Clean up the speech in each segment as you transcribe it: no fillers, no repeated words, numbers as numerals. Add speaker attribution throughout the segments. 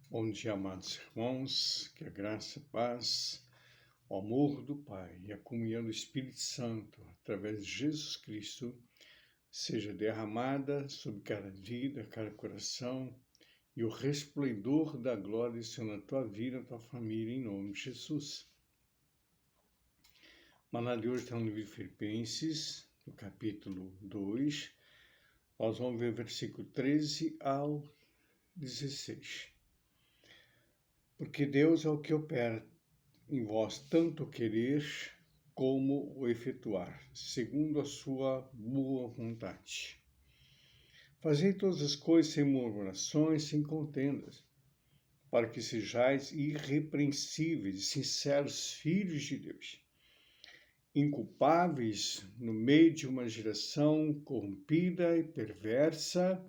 Speaker 1: Bom dia, amados irmãos, que a graça, a paz, o amor do Pai e a comunhão do Espírito Santo, através de Jesus Cristo, seja derramada sobre cada vida, cada coração, e o resplendor da glória do Senhor na tua vida, na tua família, em nome de Jesus. Maná de hoje está no livro de Filipenses, no capítulo 2, nós vamos ver o versículo 13 ao 16. Porque Deus é o que opera em vós tanto o querer como o efetuar, segundo a sua boa vontade. Fazei todas as coisas sem murmurações, sem contendas, para que sejais irrepreensíveis e sinceros filhos de Deus, inculpáveis no meio de uma geração corrompida e perversa,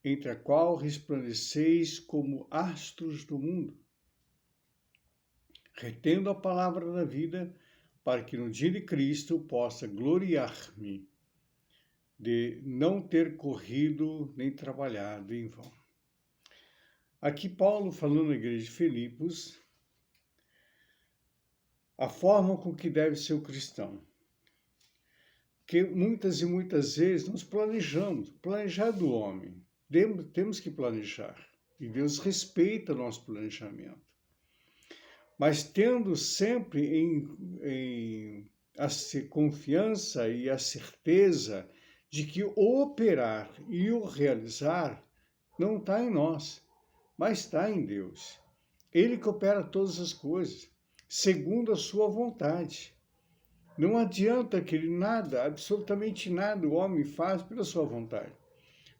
Speaker 1: entre a qual resplandeceis como astros do mundo, retendo a palavra da vida, para que no dia de Cristo possa gloriar-me de não ter corrido nem trabalhado em vão. Aqui Paulo falando na igreja de Filipos, a forma com que deve ser o cristão. Que muitas e muitas vezes nós planejamos, planejar do homem, temos que planejar, e Deus respeita o nosso planejamento. Mas tendo sempre a confiança e a certeza de que o operar e o realizar não está em nós, mas está em Deus. Ele que opera todas as coisas, segundo a sua vontade. Não adianta que nada, absolutamente nada, o homem faz pela sua vontade.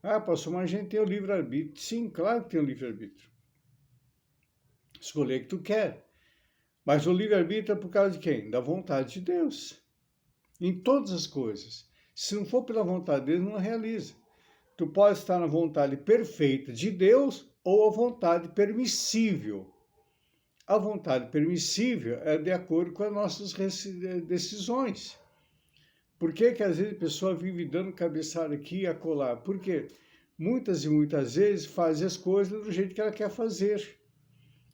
Speaker 1: Ah, pastor, mas a gente tem o livre-arbítrio. Sim, claro que tem o livre-arbítrio. Escolher o que tu quer. Mas o livre-arbítrio é por causa de quem? Da vontade de Deus. Em todas as coisas. Se não for pela vontade de Deus, não realiza. Tu pode estar na vontade perfeita de Deus ou a vontade permissível. A vontade permissível é de acordo com as nossas decisões. Por que às vezes a pessoa vive dando cabeçada aqui e acolá? Porque muitas e muitas vezes faz as coisas do jeito que ela quer fazer.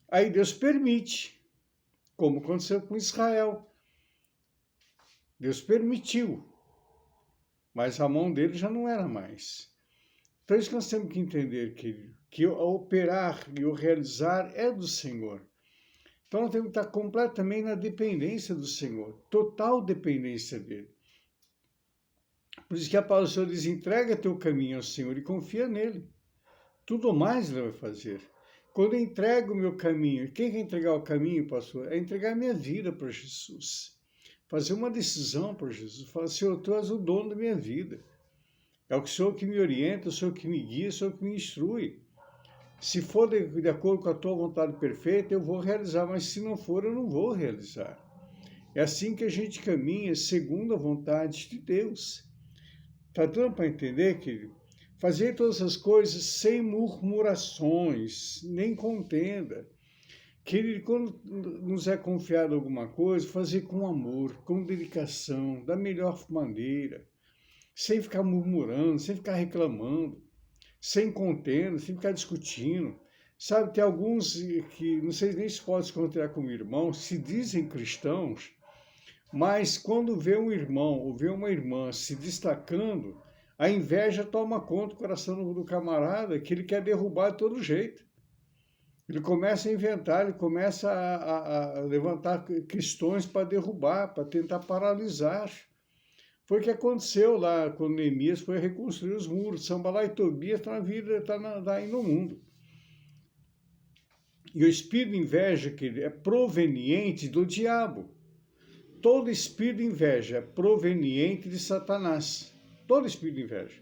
Speaker 1: Aí Deus permite, como aconteceu com Israel. Deus permitiu, mas a mão dele já não era mais. Então isso que nós temos que entender, querido, que o operar e o realizar é do Senhor. Então nós temos que estar completamente na dependência do Senhor, total dependência dele. Por isso que a palavra do Senhor diz, entrega teu caminho ao Senhor e confia nele. Tudo mais ele vai fazer. Quando eu entrego o meu caminho, quem quer entregar o caminho, pastor? É entregar a minha vida para Jesus. Fazer uma decisão para Jesus. Falar, Senhor, tu és o dono da minha vida. É o Senhor que me orienta, o Senhor que me guia, o Senhor que me instrui. Se for de acordo com a tua vontade perfeita, eu vou realizar, mas se não for, eu não vou realizar. É assim que a gente caminha, segundo a vontade de Deus. Está dando para entender, querido? Fazer todas as coisas sem murmurações, nem contenda. Querido, quando nos é confiado alguma coisa, fazer com amor, com dedicação, da melhor maneira, sem ficar murmurando, sem ficar reclamando, sem contenda, sem ficar discutindo. Sabe, tem alguns que, não sei nem se pode se encontrar como irmãos, se dizem cristãos, mas quando vê um irmão ou vê uma irmã se destacando, a inveja toma conta do coração do camarada, que ele quer derrubar de todo jeito. Ele começa a inventar, ele começa a levantar questões para derrubar, para tentar paralisar. Foi o que aconteceu lá quando Neemias foi reconstruir os muros. Sambalá e Tobias estão na vida, está aí no mundo. E o espírito de inveja que é proveniente do diabo. Todo espírito de inveja é proveniente de Satanás. Todo espírito de inveja.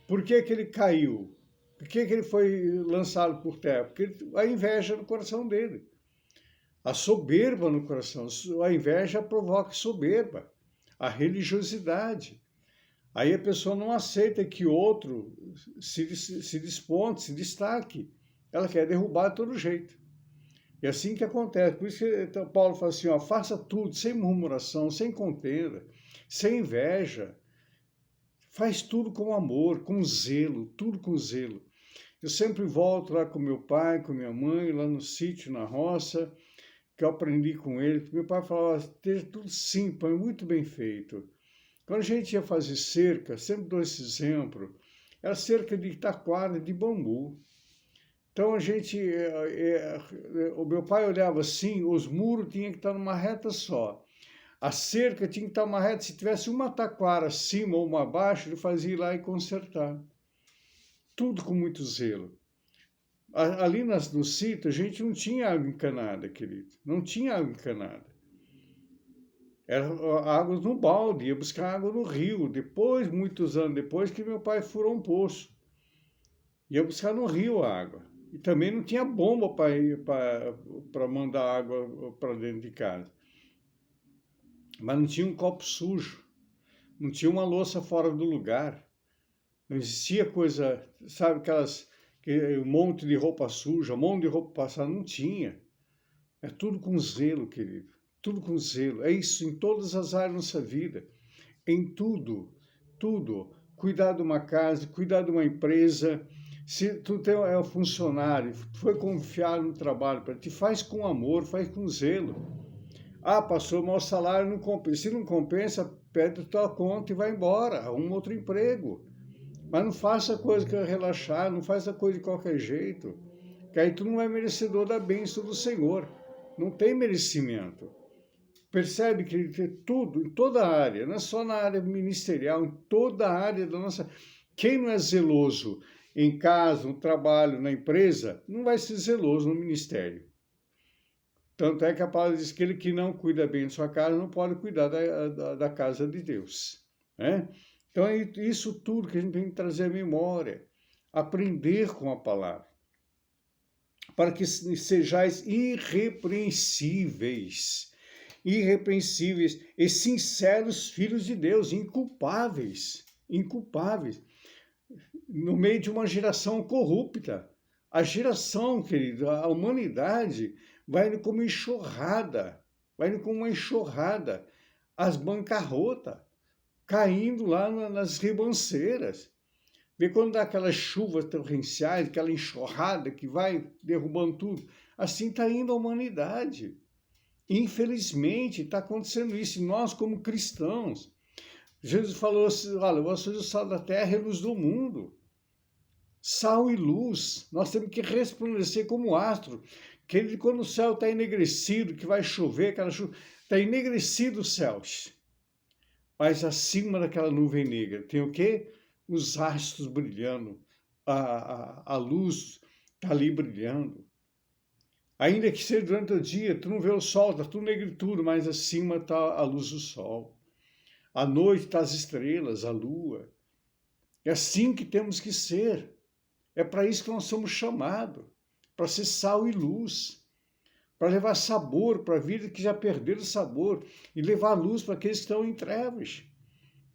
Speaker 1: Por que ele caiu? Por que ele foi lançado por terra? Porque a inveja no coração dele. A soberba no coração. A inveja provoca soberba. A religiosidade. Aí a pessoa não aceita que outro se desponte, se destaque. Ela quer derrubar de todo jeito. E assim que acontece. Por isso que Paulo fala assim, ó, faça tudo sem murmuração, sem contenda, sem inveja. Faz tudo com amor, com zelo, tudo com zelo. Eu sempre volto lá com meu pai, com minha mãe, lá no sítio, na roça, que eu aprendi com ele. Meu pai falava, esteja tudo simples, muito bem feito. Quando a gente ia fazer cerca, sempre dou esse exemplo, era cerca de taquara, de bambu. Então o meu pai olhava assim, os muros tinham que estar numa reta só. A cerca tinha que estar uma reta, se tivesse uma taquara acima ou uma abaixo, ele fazia ir lá e consertar. Tudo com muito zelo. Ali no sítio, a gente não tinha água encanada, querido. Não tinha água encanada. Era água no balde, ia buscar água no rio. Depois, muitos anos depois, que meu pai furou um poço. Ia buscar no rio a água. E também não tinha bomba para mandar água para dentro de casa. Mas não tinha um copo sujo. Não tinha uma louça fora do lugar. Não existia coisa, sabe, um monte de roupa suja, um monte de roupa passada. Não tinha. É tudo com zelo, querido. Tudo com zelo. É isso em todas as áreas da nossa vida. Em tudo. Tudo. Cuidar de uma casa, cuidar de uma empresa. Se tu é um funcionário, foi confiado no trabalho para ti, faz com amor, faz com zelo. Ah, pastor, meu salário não compensa. Se não compensa, pede tua conta e vai embora, arruma outro emprego. Mas não faça coisa que relaxar, não faça coisa de qualquer jeito, que aí tu não é merecedor da bênção do Senhor. Não tem merecimento. Percebe que tudo, em toda a área, não é só na área ministerial, em toda a área da nossa... Quem não é zeloso em casa, no trabalho, na empresa, não vai ser zeloso no ministério. Tanto é que a palavra diz que aquele que não cuida bem de sua casa não pode cuidar da casa de Deus. Né? Então é isso tudo que a gente tem que trazer à memória, aprender com a palavra, para que sejais irrepreensíveis e sinceros filhos de Deus, inculpáveis, no meio de uma geração corrupta. A geração, querido, a humanidade vai indo como enxurrada, as bancarrotas, caindo lá nas ribanceiras. Vê quando dá aquelas chuvas torrenciais, aquela enxurrada que vai derrubando tudo. Assim está indo a humanidade. Infelizmente, está acontecendo isso. E nós, como cristãos, Jesus falou assim, olha, vós sois o sal da terra e a luz do mundo. Sal e luz. Nós temos que resplandecer como astro. Que quando o céu está enegrecido, que vai chover, aquela chuva, está enegrecido os céus. Mas acima daquela nuvem negra tem o quê? Os astros brilhando. A luz está ali brilhando. Ainda que seja durante o dia, tu não vê o sol, está tudo negritude, mas acima está a luz do sol. À noite está as estrelas, a lua. É assim que temos que ser. É para isso que nós somos chamados. Para ser sal e luz. Para levar sabor para a vida que já perderam o sabor. E levar luz para aqueles que estão em trevas.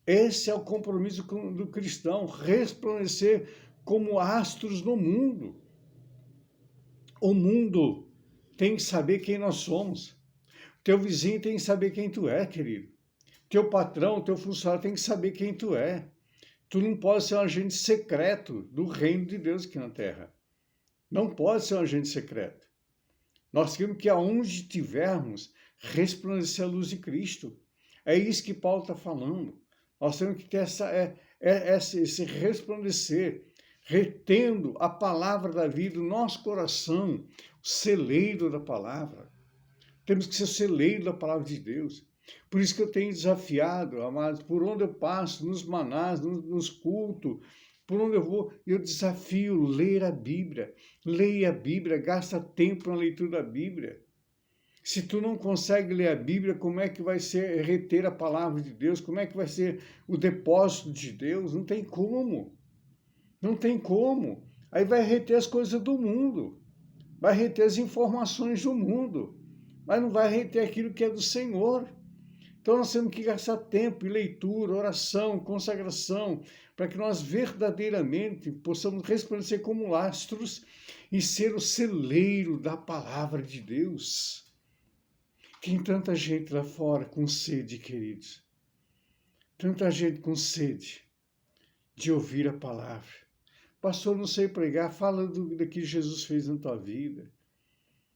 Speaker 1: Esse é o compromisso do cristão. Resplandecer como astros no mundo. O mundo tem que saber quem nós somos. Teu vizinho tem que saber quem tu é, querido. Teu patrão, teu funcionário tem que saber quem tu é. Tu não pode ser um agente secreto do reino de Deus aqui na terra. Não pode ser um agente secreto. Nós temos que, aonde estivermos, resplandecer a luz de Cristo. É isso que Paulo está falando. Nós temos que ter esse resplandecer, retendo a palavra da vida no nosso coração, o celeiro da palavra. Temos que ser celeiro da palavra de Deus. Por isso que eu tenho desafiado, amados, por onde eu passo, nos manás, nos cultos, por onde eu vou, eu desafio ler a Bíblia. Leia a Bíblia, gasta tempo na leitura da Bíblia. Se tu não consegue ler a Bíblia, como é que vai ser reter a palavra de Deus? Como é que vai ser o depósito de Deus? Não tem como. Não tem como. Aí vai reter as coisas do mundo. Vai reter as informações do mundo. Mas não vai reter aquilo que é do Senhor. Então nós temos que gastar tempo em leitura, oração, consagração, para que nós verdadeiramente possamos resplandecer como astros e ser o celeiro da palavra de Deus. Tem tanta gente lá fora com sede, queridos. Tanta gente com sede de ouvir a palavra. Pastor, não sei pregar. Fala daquilo que Jesus fez na tua vida.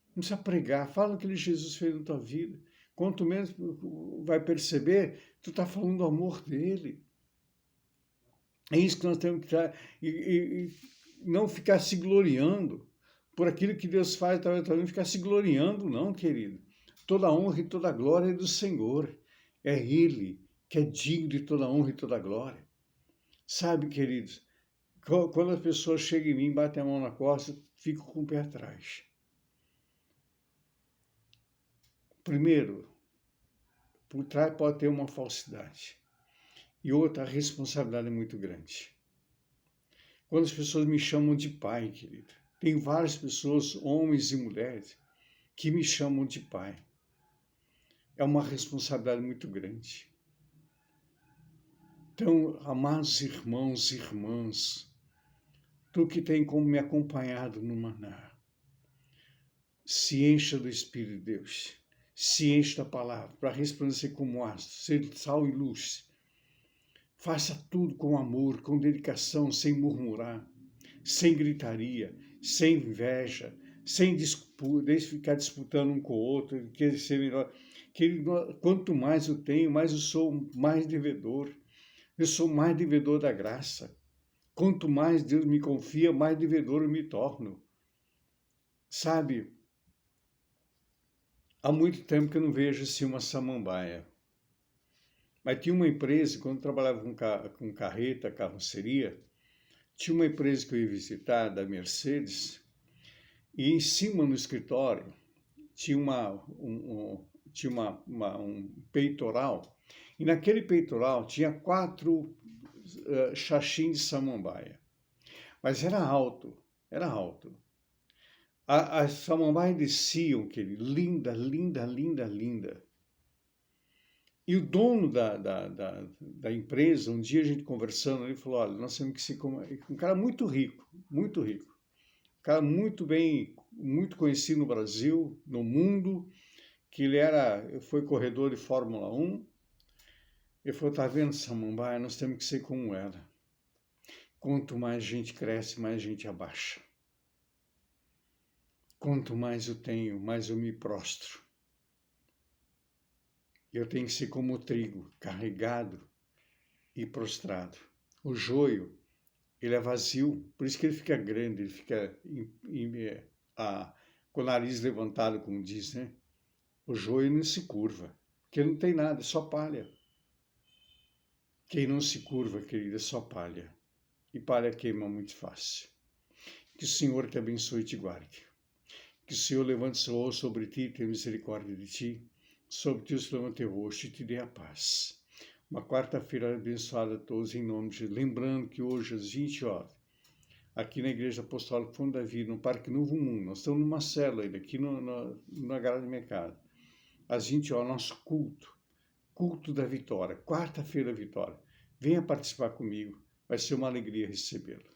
Speaker 1: Não precisa pregar. Fala o que Jesus fez na tua vida. Quanto menos vai perceber, tu está falando do amor dele. É isso que nós temos que estar. E não ficar se gloriando por aquilo que Deus faz através de nós. Não ficar se gloriando, não, querido. Toda honra e toda glória é do Senhor. É Ele que é digno de toda honra e toda glória. Sabe, queridos, quando as pessoas chegam em mim, batem a mão na costa, fico com o pé atrás. Primeiro, por trás pode ter uma falsidade. E outra, a responsabilidade é muito grande. Quando as pessoas me chamam de pai, querido, tem várias pessoas, homens e mulheres, que me chamam de pai. É uma responsabilidade muito grande. Então, amados irmãos e irmãs, tu que tem como me acompanhado no Maná, se encha do Espírito de Deus, se encha da palavra, para resplandecer como astro, ser sal e luz. Faça tudo com amor, com dedicação, sem murmurar, sem gritaria, sem inveja, sem ficar disputando um com o outro, querer ser melhor. Quanto mais eu tenho, mais eu sou mais devedor. Eu sou mais devedor da graça. Quanto mais Deus me confia, mais devedor eu me torno. Sabe, há muito tempo que eu não vejo assim uma samambaia. Mas tinha uma empresa, quando eu trabalhava com carreta, carroceria, tinha uma empresa que eu ia visitar, da Mercedes, e em cima no escritório tinha um peitoral, e naquele peitoral tinha 4 xaxins de samambaia. Mas era alto, era alto. As samambaias desciam, querido, linda, linda, linda, linda. E o dono da empresa, um dia a gente conversando, ele falou, olha, nós temos que ser como um cara muito rico, muito rico. Um cara muito conhecido no Brasil, no mundo, que ele foi corredor de Fórmula 1. Ele falou, tá vendo, samambaia, nós temos que ser como ela. Quanto mais a gente cresce, mais a gente abaixa. Quanto mais eu tenho, mais eu me prostro. Eu tenho que ser como o trigo, carregado e prostrado. O joio, ele é vazio, por isso que ele fica grande, ele fica com o nariz levantado, como diz, né? O joio não se curva, porque não tem nada, é só palha. Quem não se curva, querida, é só palha. E palha queima muito fácil. Que o Senhor te abençoe e te guarde. Que o Senhor levante seu rosto sobre ti e tenha misericórdia de ti. Sobre ti o Senhor levante o rosto e te dê a paz. Uma quarta-feira abençoada a todos em nome de Jesus. Lembrando que hoje às 20 horas, aqui na Igreja Apostólica Fundo da Vida, no Parque Novo Mundo, nós estamos numa célula ainda, aqui na garagem da minha casa. Às 20 horas, nosso culto da vitória, quarta-feira da vitória. Venha participar comigo, vai ser uma alegria recebê-lo.